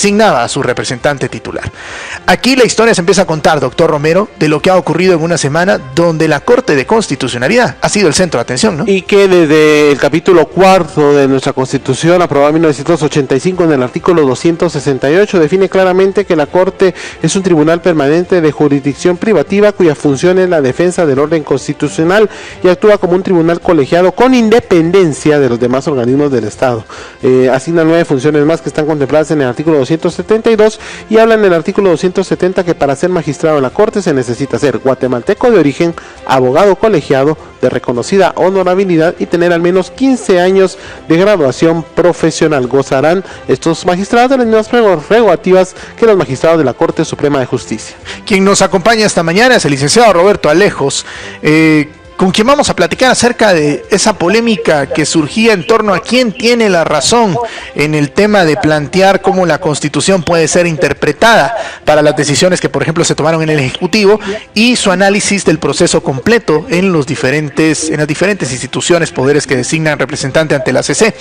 designaba a su representante titular. Aquí la historia se empieza a contar, doctor Romero, de lo que ha ocurrido en una semana donde la Corte de Constitucionalidad ha sido el centro de atención, ¿no? Y que desde el capítulo cuarto de nuestra Constitución, aprobada en 1985, en el artículo 268, define claramente que la Corte es un tribunal permanente de jurisdicción privativa cuya función es la defensa del orden constitucional y actúa como un tribunal colegiado con independencia de los demás organismos del Estado. Asigna 9 funciones más que están contempladas en el artículo 272 y habla en el artículo 270 que para ser magistrado en la Corte se necesita ser guatemalteco de origen, abogado colegiado, de reconocida honorabilidad y tener al menos 15 años de graduación profesional. Gozarán estos magistrados de las mismas prerrogativas que los magistrados de la Corte Suprema de Justicia. Quien nos acompaña esta mañana es el licenciado Roberto Alejos, con quien vamos a platicar acerca de esa polémica que surgía en torno a quién tiene la razón en el tema de plantear cómo la Constitución puede ser interpretada para las decisiones que, por ejemplo, se tomaron en el Ejecutivo y su análisis del proceso completo en las diferentes instituciones, poderes que designan representante ante la CC.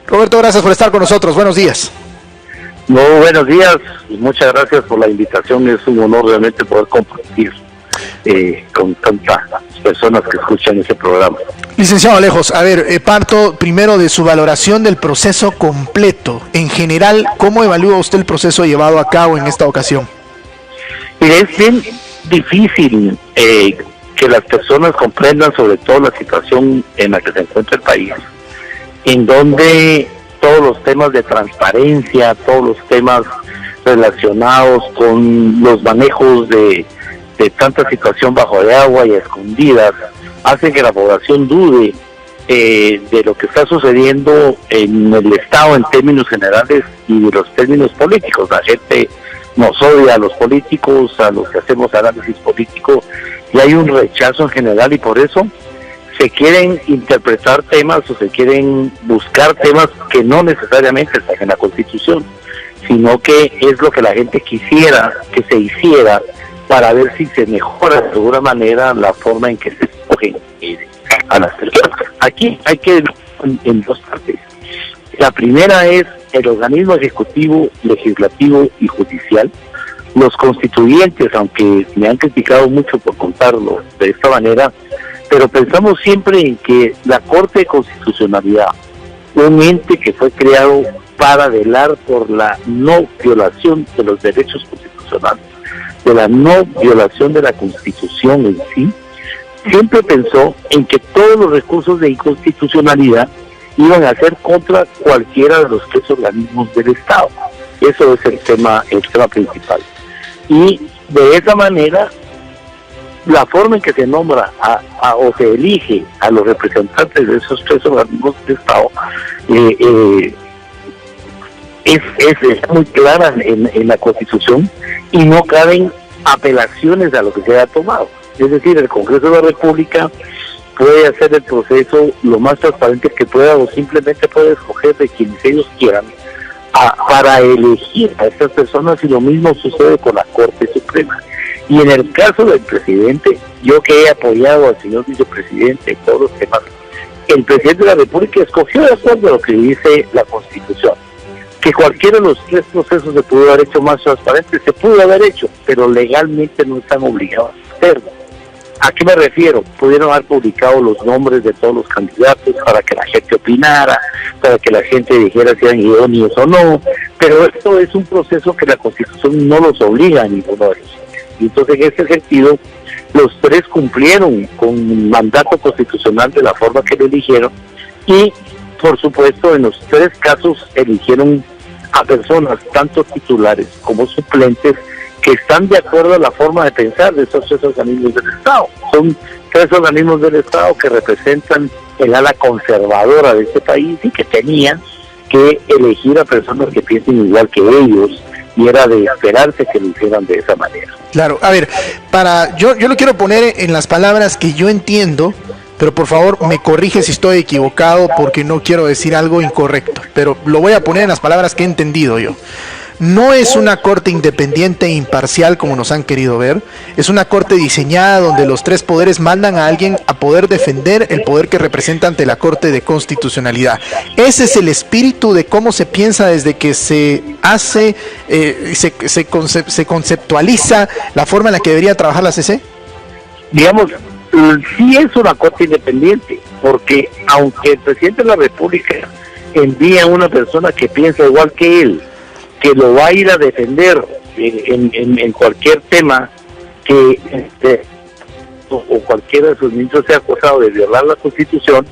Roberto, gracias por estar con nosotros. Buenos días. Muy buenos días y muchas gracias por la invitación. Es un honor realmente poder compartir con tantas personas que escuchan ese programa. Licenciado Alejos, a ver, parto primero de su valoración del proceso completo. En general, ¿cómo evalúa usted el proceso llevado a cabo en esta ocasión? Mire, es bien difícil que las personas comprendan sobre todo la situación en la que se encuentra el país, en donde todos los temas de transparencia, todos los temas relacionados con los manejos de tanta situación bajo de agua y a escondidas, hacen que la población dude de lo que está sucediendo en el Estado en términos generales y de los términos políticos. La gente nos odia a los políticos, a los que hacemos análisis político, y hay un rechazo en general, y por eso se quieren interpretar temas o se quieren buscar temas que no necesariamente están en la Constitución, sino que es lo que la gente quisiera que se hiciera para ver si se mejora de alguna manera la forma en que se escogen a las personas. Aquí hay que ver en dos partes. La primera es el organismo ejecutivo, legislativo y judicial. Los constituyentes, aunque me han criticado mucho por contarlo de esta manera, pero pensamos siempre en que la Corte de Constitucionalidad, un ente que fue creado para velar por la no violación de los derechos constitucionales, de la no violación de la Constitución en sí, siempre pensó en que todos los recursos de inconstitucionalidad iban a ser contra cualquiera de los tres organismos del Estado. Eso es el tema principal. Y de esa manera, la forma en que se nombra o se elige a los representantes de esos tres organismos del Estado es muy clara en la Constitución, y no caben apelaciones a lo que se haya tomado. Es decir, el Congreso de la República puede hacer el proceso lo más transparente que pueda, o simplemente puede escoger de quienes ellos quieran para elegir a estas personas, y lo mismo sucede con la Corte Suprema. Y en el caso del presidente, yo que he apoyado al señor vicepresidente en todos los temas, el presidente de la República escogió de acuerdo a lo que dice la Constitución. Que cualquiera de los tres procesos se pudo haber hecho más transparente, se pudo haber hecho, pero legalmente no están obligados a hacerlo. ¿A qué me refiero? Pudieron haber publicado los nombres de todos los candidatos para que la gente opinara, para que la gente dijera si eran idóneos o no, pero esto es un proceso que la Constitución no los obliga a ninguno de ellos. Y entonces, en ese sentido, los tres cumplieron con un mandato constitucional de la forma que lo eligieron, y por supuesto en los tres casos eligieron a personas, tanto titulares como suplentes, que están de acuerdo a la forma de pensar de esos tres organismos del Estado. Son tres organismos del Estado que representan el ala conservadora de este país y que tenían que elegir a personas que piensen igual que ellos, y era de esperarse que lo hicieran de esa manera. Claro, a ver, yo lo quiero poner en las palabras que yo entiendo, pero por favor me corrige si estoy equivocado, porque no quiero decir algo incorrecto, pero lo voy a poner en las palabras que he entendido yo. no es una corte independiente e imparcial como nos han querido ver, es una corte diseñada donde los tres poderes mandan a alguien a poder defender el poder que representa ante la Corte de Constitucionalidad. Ese es el espíritu de cómo se piensa desde que se hace, se conceptualiza la forma en la que debería trabajar la CC. Digamos, sí es una corte independiente, porque aunque el presidente de la República envía a una persona que piensa igual que él, que lo va a ir a defender en cualquier tema que o cualquiera de sus ministros sea acusado de violar la Constitución,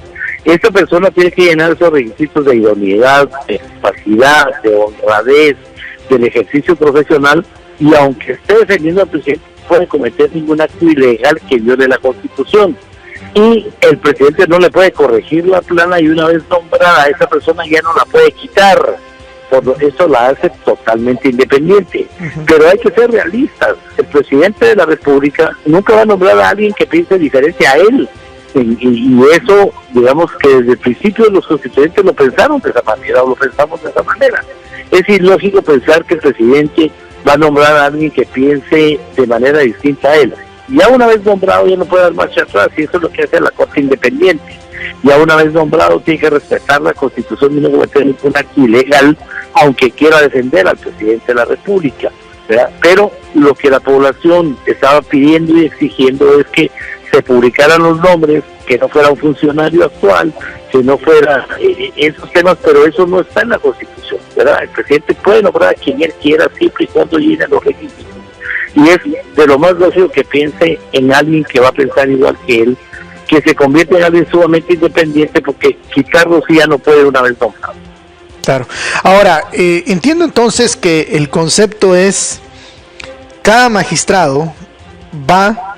esta persona tiene que llenar esos requisitos de idoneidad, de capacidad, de honradez, del ejercicio profesional, y aunque esté defendiendo al presidente, no puede cometer ningún acto ilegal que viole la Constitución. Y el presidente no le puede corregir la plana, y una vez nombrada a esa persona ya no la puede quitar. Eso la hace totalmente independiente. Pero hay que ser realistas. El presidente de la República nunca va a nombrar a alguien que piense diferente a él. Y eso, digamos que desde el principio los constituyentes lo pensaron de esa manera, o lo pensamos de esa manera. Es ilógico pensar que el presidente va a nombrar a alguien que piense de manera distinta a él. Ya una vez nombrado ya no puede dar marcha atrás, y eso es lo que hace la Corte Independiente. Ya una vez nombrado tiene que respetar la Constitución y no cometer ningún acto ilegal, aunque quiera defender al presidente de la República, ¿verdad? Pero lo que la población estaba pidiendo y exigiendo es que se publicaran los nombres, que no fuera un funcionario actual, que no fuera esos temas, pero eso no está en la Constitución, ¿verdad? El presidente puede nombrar a quien él quiera siempre y cuando llene los requisitos. Y es de lo más lógico que piense en alguien que va a pensar igual que él, que se convierte en alguien sumamente independiente, porque quitarlo sí ya no puede una vez nombrado. Claro. Ahora, entiendo entonces que el concepto es, cada magistrado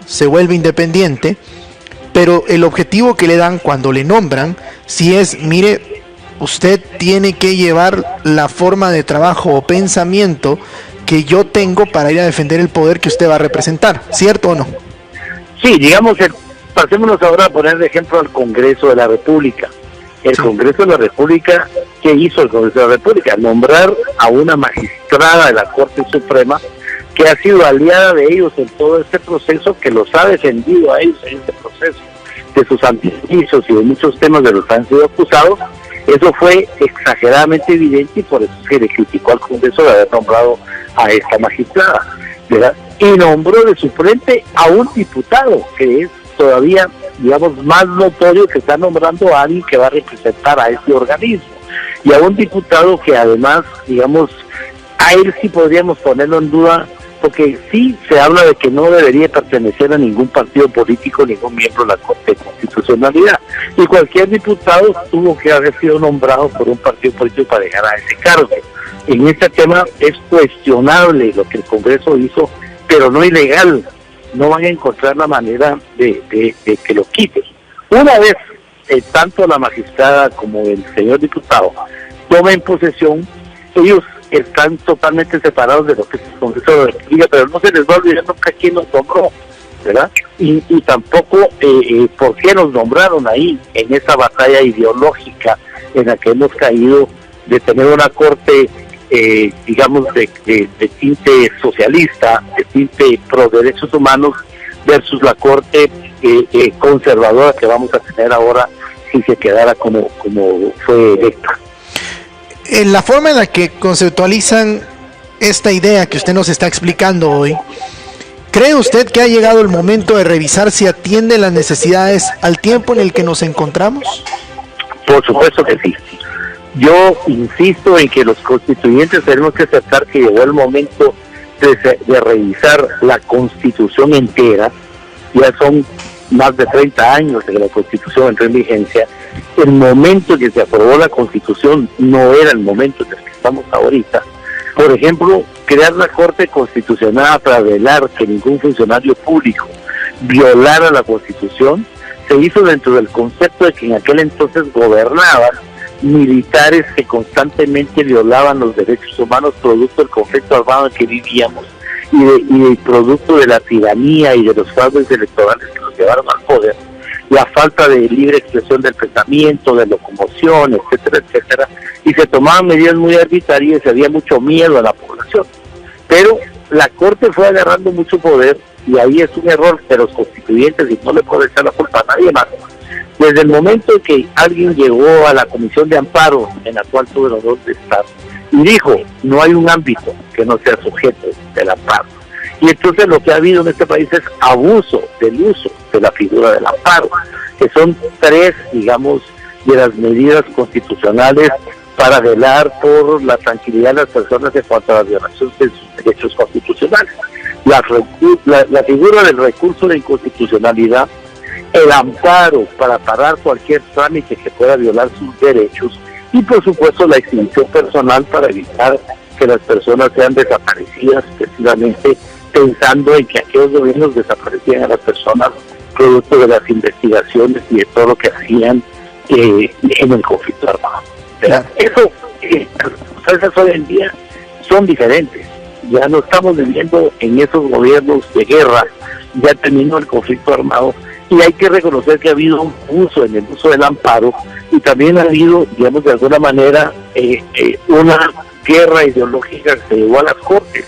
se vuelve independiente, pero el objetivo que le dan cuando le nombran, si es, mire, usted tiene que llevar la forma de trabajo o pensamiento que yo tengo para ir a defender el poder que usted va a representar, ¿cierto o no? Sí, digamos, pasémonos ahora a poner de ejemplo al Congreso de la República. El Congreso de la República, ¿qué hizo el Congreso de la República? Nombrar a una magistrada de la Corte Suprema que ha sido aliada de ellos en todo este proceso, que los ha defendido a ellos en este proceso, de sus antejuicios y de muchos temas de los que han sido acusados. Eso fue exageradamente evidente, y por eso se le criticó al Congreso de haber nombrado a esta magistrada, ¿verdad? Y nombró de su frente a un diputado, que es todavía, digamos, más notorio, que está nombrando a alguien que va a representar a este organismo, y a un diputado que además, digamos, a él sí podríamos ponerlo en duda, porque sí se habla de que no debería pertenecer a ningún partido político, ningún miembro de la Corte de Constitucionalidad, y cualquier diputado tuvo que haber sido nombrado por un partido político para llegar a ese cargo. En este tema es cuestionable lo que el Congreso hizo, pero no ilegal. No van a encontrar la manera de que lo quiten. Una vez tanto la magistrada como el señor diputado tomen posesión, ellos están totalmente separados de lo que es el Congreso de la República, pero no se les va a olvidar nunca quién los nombró, ¿verdad? Y tampoco por qué nos nombraron ahí, en esa batalla ideológica en la que hemos caído, de tener una corte digamos de tinte socialista, de tinte pro derechos humanos, versus la corte conservadora que vamos a tener ahora si se quedara como fue electa. En la forma en la que conceptualizan esta idea que usted nos está explicando hoy, ¿cree usted que ha llegado el momento de revisar si atiende las necesidades al tiempo en el que nos encontramos? Por supuesto que sí. Yo insisto en que los constituyentes tenemos que aceptar que llegó el momento de revisar la Constitución entera. Ya son más de 30 años de que la Constitución entró en vigencia. El momento en que se aprobó la Constitución no era el momento en el que estamos ahorita. Por ejemplo, crear la Corte Constitucional para velar que ningún funcionario público violara la Constitución se hizo dentro del concepto de que en aquel entonces gobernaban militares que constantemente violaban los derechos humanos, producto del conflicto armado en que vivíamos y producto de la tiranía y de los fraudes electorales que nos llevaron al poder, la falta de libre expresión del pensamiento, de locomoción, etcétera, etcétera, y se tomaban medidas muy arbitrarias y había mucho miedo a la población. la Corte fue agarrando mucho poder, y ahí es un error de los constituyentes, y no le puedo echar la culpa a nadie más. Desde el momento en que alguien llegó a la Comisión de Amparo, en la cual tuve el honor de estar, y dijo, no hay un ámbito que no sea sujeto del amparo. Y entonces lo que ha habido en este país es abuso del uso de la figura del amparo, que son tres, digamos, de las medidas constitucionales para velar por la tranquilidad de las personas en cuanto a la violación de sus derechos constitucionales. La figura del recurso de inconstitucionalidad, el amparo para parar cualquier trámite que pueda violar sus derechos, y por supuesto la extinción personal para evitar que las personas sean desaparecidas, precisamente pensando en que aquellos gobiernos desaparecían a las personas producto de las investigaciones y de todo lo que hacían en el conflicto armado. Claro. Eso, las cosas hoy en día son diferentes. Ya no estamos viviendo en esos gobiernos de guerra, ya terminó el conflicto armado, y hay que reconocer que ha habido un uso en el uso del amparo, y también ha habido, digamos, de alguna manera, una guerra ideológica que se llevó a las Cortes,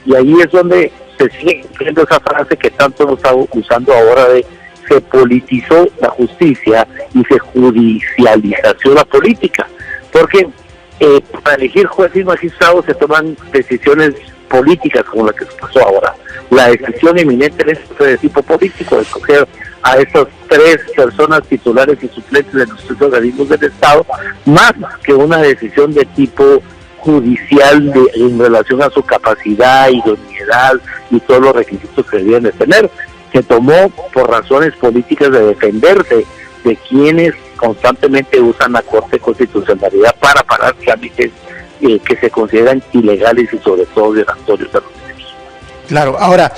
y ahí es donde se sigue cumpliendo esa frase que tanto hemos estado usando ahora de se politizó la justicia y se judicializó la política, porque para elegir juez y magistrado se toman decisiones políticas como la que se pasó ahora. La decisión eminente es de tipo político, de escoger a esas tres personas titulares y suplentes de los tres organismos del Estado, más que una decisión de tipo judicial en relación a su capacidad, idoneidad y todos los requisitos que debían de tener. Se tomó por razones políticas de defenderse de quienes constantemente usan la Corte de Constitucionalidad para parar trámites que se consideran ilegales y sobre todo violatorios a los derechos. Claro, ahora,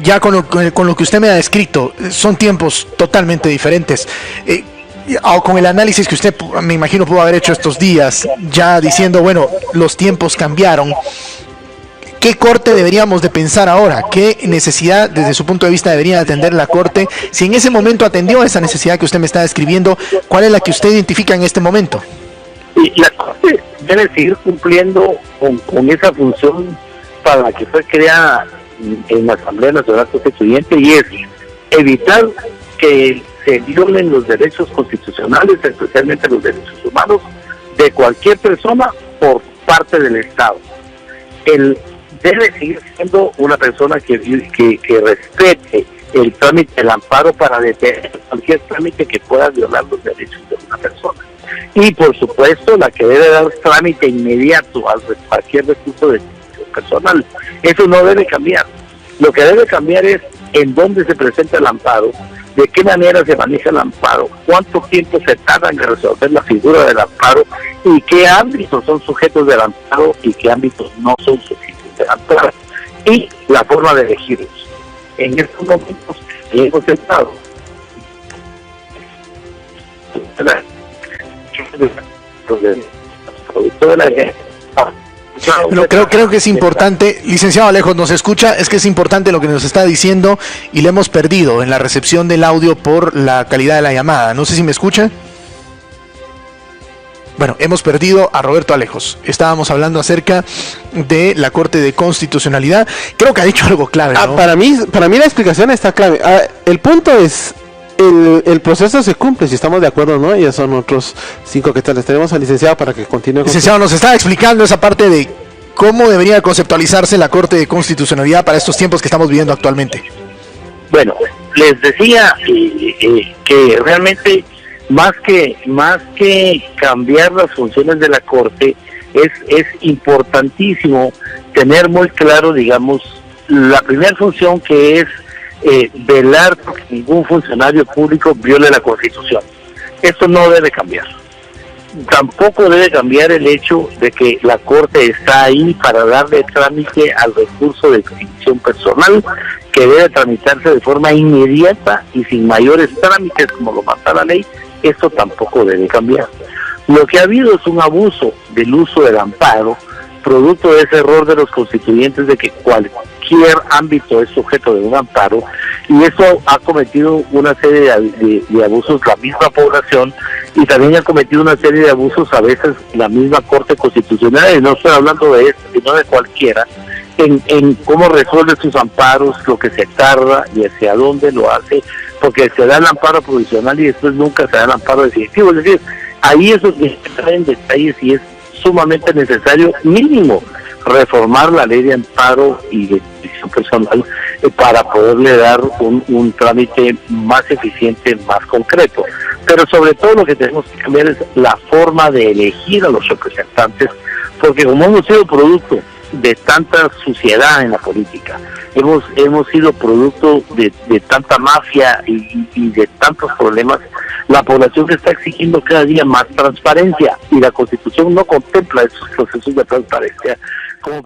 ya con lo que usted me ha descrito, son tiempos totalmente diferentes. Con el análisis que usted, me imagino, pudo haber hecho estos días, ya diciendo, bueno, los tiempos cambiaron, ¿qué Corte deberíamos de pensar ahora? ¿Qué necesidad, desde su punto de vista, debería atender la Corte? Si en ese momento atendió a esa necesidad que usted me está describiendo, ¿cuál es la que usted identifica en este momento? Y la Corte debe seguir cumpliendo con esa función para la que fue creada en la Asamblea Nacional Constituyente, y es evitar que se violen los derechos constitucionales, especialmente los derechos humanos, de cualquier persona por parte del Estado. Él debe seguir siendo una persona que respete el trámite del amparo para detener cualquier trámite que pueda violar los derechos de una persona. Y por supuesto la que debe dar trámite inmediato a cualquier recurso de personal. Eso no debe cambiar. Lo que debe cambiar es en dónde se presenta el amparo, de qué manera se maneja el amparo, cuánto tiempo se tarda en resolver la figura del amparo, y qué ámbitos son sujetos del amparo y qué ámbitos no son sujetos del amparo, y la forma de elegirlos. En estos momentos hemos sentado Bueno, creo que es importante, licenciado Alejos, ¿nos escucha? Es que es importante lo que nos está diciendo y le hemos perdido en la recepción del audio por la calidad de la llamada. No sé si me escucha. Bueno, hemos perdido a Roberto Alejos. Estábamos hablando acerca de la Corte de Constitucionalidad. Creo que ha dicho algo clave, ¿no? Para mí la explicación está clave. El punto es, el proceso se cumple, si estamos de acuerdo, ¿no? Ya son otros 5 que tal. Les tenemos al licenciado para que continúe. Licenciado, nos está explicando esa parte de cómo debería conceptualizarse la Corte de Constitucionalidad para estos tiempos que estamos viviendo actualmente. Bueno, les decía que realmente más que cambiar las funciones de la Corte, es importantísimo tener muy claro, digamos, la primera función, que es velar porque ningún funcionario público viole la Constitución. Esto no debe cambiar. Tampoco debe cambiar el hecho de que la Corte está ahí para darle trámite al recurso de extinción personal, que debe tramitarse de forma inmediata y sin mayores trámites como lo manda la ley. Esto tampoco debe cambiar. Lo que ha habido es un abuso del uso del amparo, producto de ese error de los constituyentes de que cualquier ámbito es sujeto de un amparo, y eso ha cometido una serie de abusos la misma población, y también ha cometido una serie de abusos a veces la misma Corte Constitucional, y no estoy hablando de esto, sino de cualquiera, en cómo resuelve sus amparos, lo que se tarda y hacia dónde lo hace, porque se da el amparo provisional y después nunca se da el amparo definitivo. Es decir, ahí eso entra en detalles y es sumamente necesario, mínimo, reformar la ley de amparo y de decisión personal para poderle dar un trámite más eficiente, más concreto. Pero sobre todo lo que tenemos que cambiar es la forma de elegir a los representantes, porque como hemos sido producto de tanta suciedad en la política, hemos sido producto de tanta mafia y de tantos problemas, la población está exigiendo cada día más transparencia y la Constitución no contempla esos procesos de transparencia como